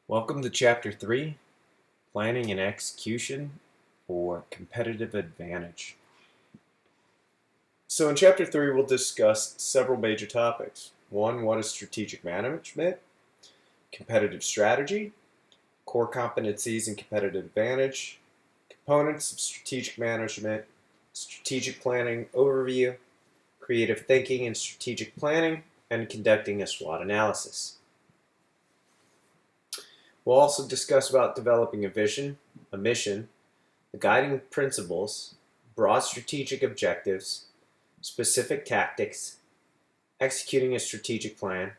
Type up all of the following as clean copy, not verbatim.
Welcome to Chapter 3, Planning and Execution for Competitive Advantage. So in Chapter 3, we'll discuss several major topics. One, what is strategic management? Competitive strategy, core competencies and competitive advantage, components of strategic management, strategic planning overview, creative thinking and strategic planning, and conducting a SWOT analysis. We'll also discuss about developing a vision, a mission, the guiding principles, broad strategic objectives, specific tactics, executing a strategic plan,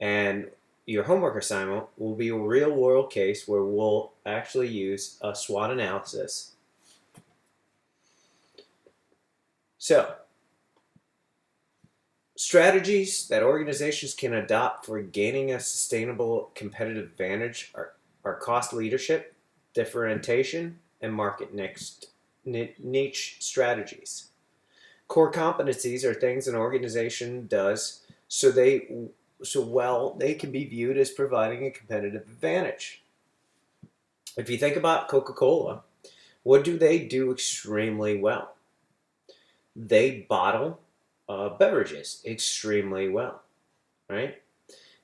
and your homework assignment will be a real-world case where we'll actually use a SWOT analysis. So, strategies that organizations can adopt for gaining a sustainable competitive advantage are cost leadership, differentiation, and market niche strategies. Core competencies are things an organization does so they can be viewed as providing a competitive advantage. If you think about Coca-Cola, what do they do extremely well? They bottle beverages extremely well, right?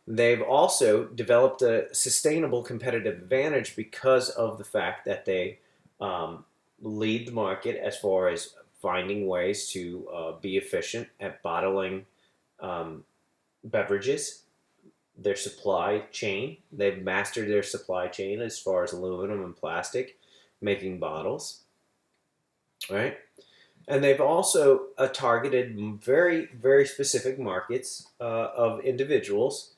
They've also developed a sustainable competitive advantage because of the fact that they lead the market as far as finding ways to be efficient at bottling beverages. Their supply chain, they've mastered their supply chain as far as aluminum and plastic, making bottles, right? And they've also targeted very, very specific markets of individuals,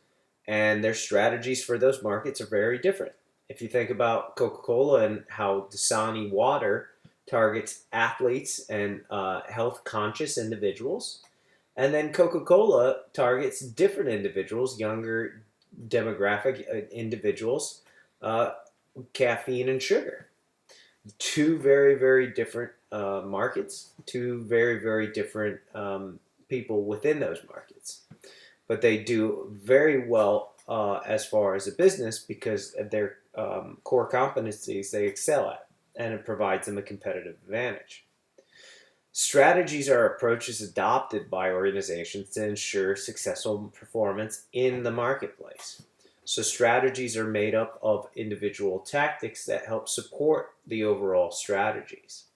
and their strategies for those markets are very different. If you think about Coca-Cola and how Dasani water targets athletes and health-conscious individuals, and then Coca-Cola targets different individuals, younger demographic individuals, caffeine and sugar. Two very, very different markets, two very, very different people within those markets. But they do very well as far as a business because of their core competencies they excel at, and it provides them a competitive advantage. Strategies are approaches adopted by organizations to ensure successful performance in the marketplace. So strategies are made up of individual tactics that help support the overall strategies.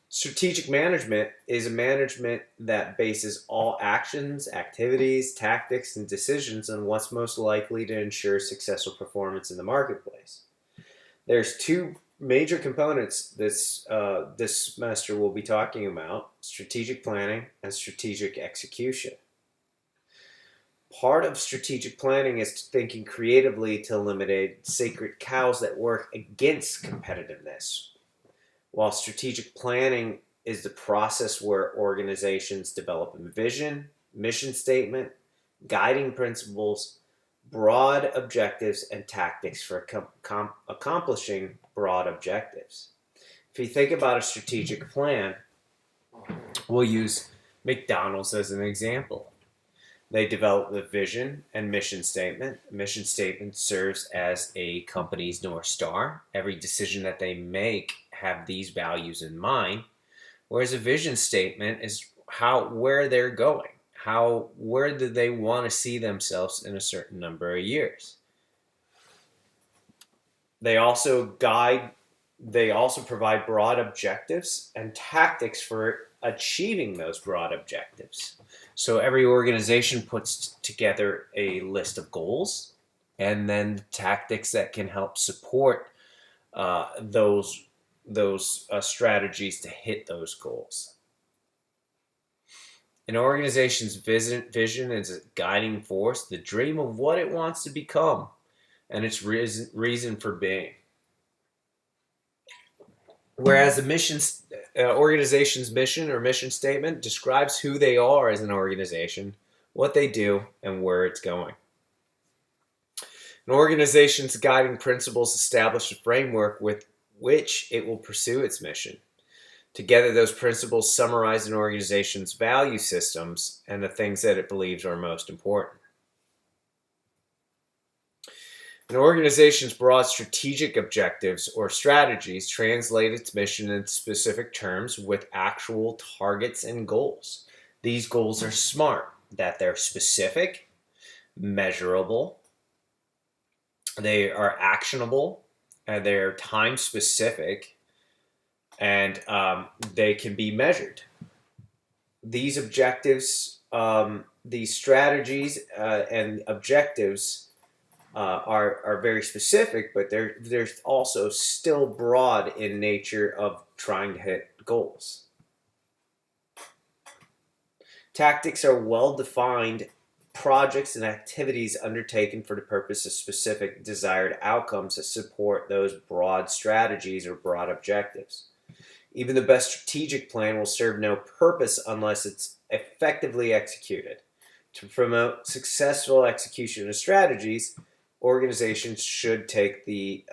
Strategic management is a management that bases all actions, activities, tactics, and decisions on what's most likely to ensure successful performance in the marketplace. There's two major components this semester we'll be talking about: strategic planning and strategic execution. Part of strategic planning is thinking creatively to eliminate sacred cows that work against competitiveness, while strategic planning is the process where organizations develop a vision, mission statement, guiding principles, broad objectives, and tactics for accomplishing broad objectives. If you think about a strategic plan, we'll use McDonald's as an example. They develop the vision and mission statement. The mission statement serves as a company's North Star. Every decision that they make have these values in mind, whereas a vision statement is where they're going. Where do they want to see themselves in a certain number of years? They also provide broad objectives and tactics for achieving those broad objectives. So every organization puts together a list of goals and then tactics that can help support those strategies to hit those goals. An organization's vision is a guiding force, the dream of what it wants to become, and its reason for being. Whereas organization's mission or mission statement describes who they are as an organization, what they do, and where it's going. An organization's guiding principles establish a framework with which it will pursue its mission. Together, those principles summarize an organization's value systems and the things that it believes are most important. An organization's broad strategic objectives or strategies translate its mission in specific terms with actual targets and goals. These goals are smart, that they're specific, measurable, they are actionable, and they're time specific, and they can be measured. These objectives, these strategies and objectives are very specific, but they're also still broad in nature of trying to hit goals. Tactics are well-defined projects and activities undertaken for the purpose of specific desired outcomes that support those broad strategies or broad objectives. Even the best strategic plan will serve no purpose unless it's effectively executed. To promote successful execution of strategies, organizations should take the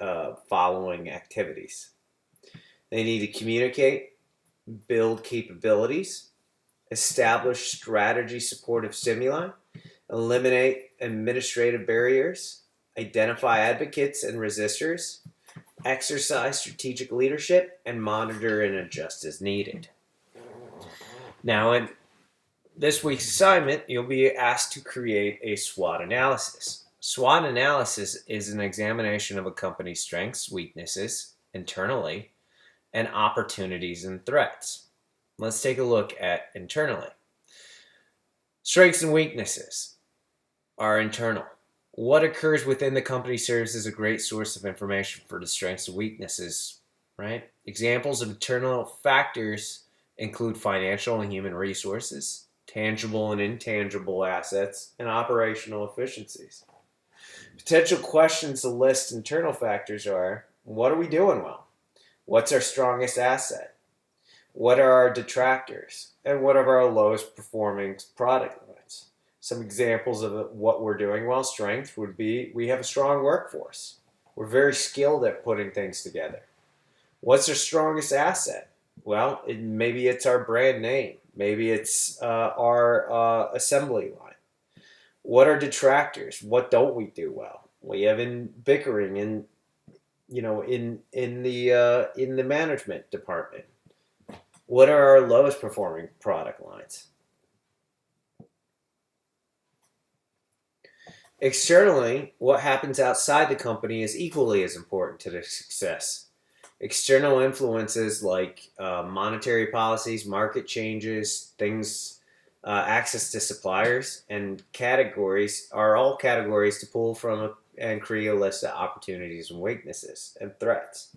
following activities. They need to communicate, build capabilities, establish strategy supportive stimuli, eliminate administrative barriers, identify advocates and resistors, exercise strategic leadership, and monitor and adjust as needed. Now, in this week's assignment, you'll be asked to create a SWOT analysis. SWOT analysis is an examination of a company's strengths, weaknesses, internally, and opportunities and threats. Let's take a look at internally. Strengths and weaknesses are internal. What occurs within the company serves as a great source of information for the strengths and weaknesses, right? Examples of internal factors include financial and human resources, tangible and intangible assets, and operational efficiencies. Potential questions to list internal factors are, what are we doing well? What's our strongest asset? What are our detractors? And what are our lowest performing product lines? Some examples of what we're doing well, strength, would be we have a strong workforce. We're very skilled at putting things together. What's our strongest asset? Well, maybe it's our brand name. Maybe it's our assembly line. What are detractors? What don't we do well? We have in bickering in the management department. What are our lowest performing product lines? Externally, what happens outside the company is equally as important to their success. External influences like monetary policies, market changes, things, access to suppliers, and categories are all categories to pull from and create a list of opportunities and weaknesses and threats.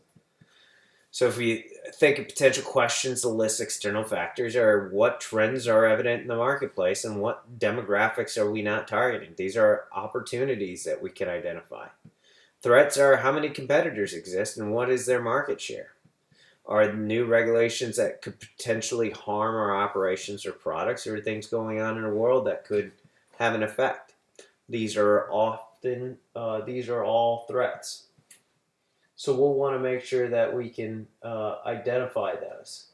So if we think of potential questions to list external factors are what trends are evident in the marketplace and what demographics are we not targeting. These are opportunities that we can identify. Threats are how many competitors exist and what is their market share. Are new regulations that could potentially harm our operations or products, or things going on in the world that could have an effect. These are all threats. So we'll want to make sure that we can identify those.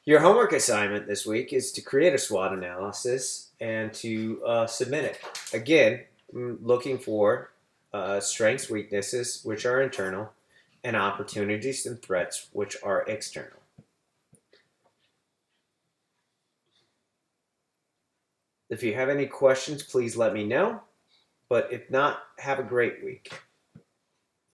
Your homework assignment this week is to create a SWOT analysis and to submit it. Again, looking for strengths, weaknesses, which are internal, and opportunities and threats, which are external. If you have any questions, please let me know. But if not, have a great week.